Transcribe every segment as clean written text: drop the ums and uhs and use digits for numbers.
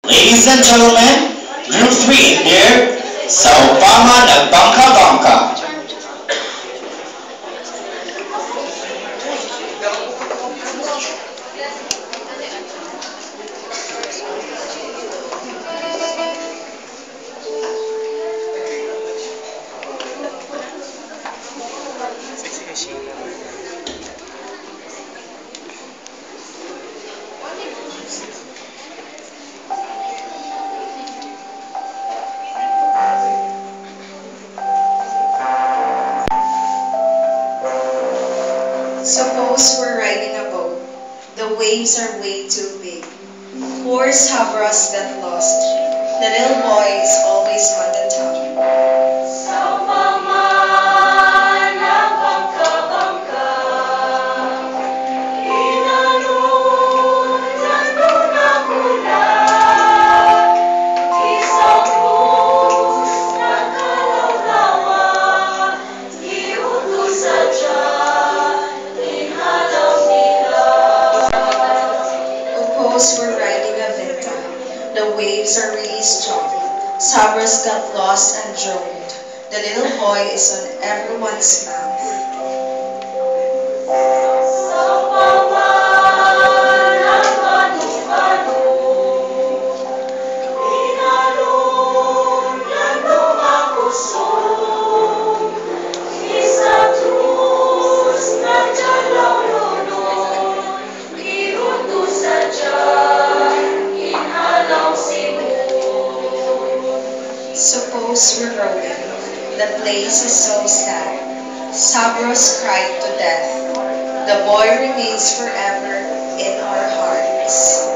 Ladies and gentlemen, Group 3 here sa Upama Nagbangka-Bangka. Suppose we're riding a boat. The waves are way too big. Poor Sabras got lost. The little boy is always on the top. We're riding a venta. The waves are really strong. Sabras got lost and drowned. The little boy is on everyone's mouth. Suppose we're rowing. The place is so sad. Sabras cried to death. The boy remains forever in our hearts.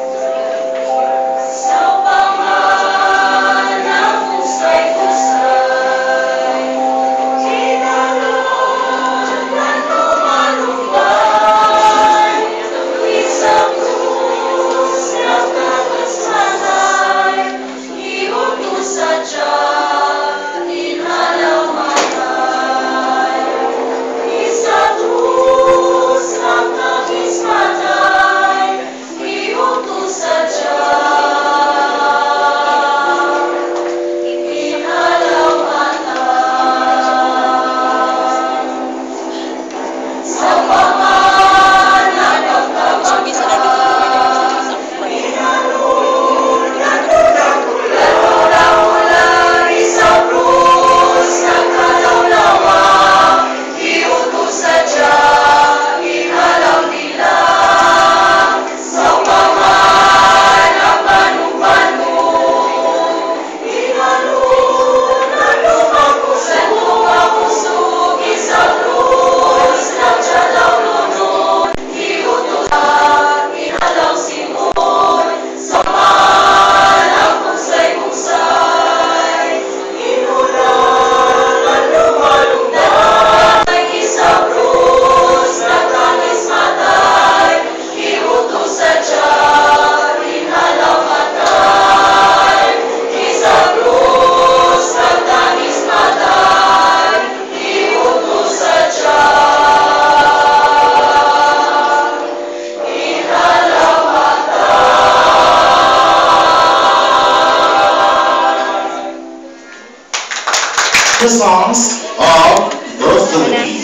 The songs of the Philippines.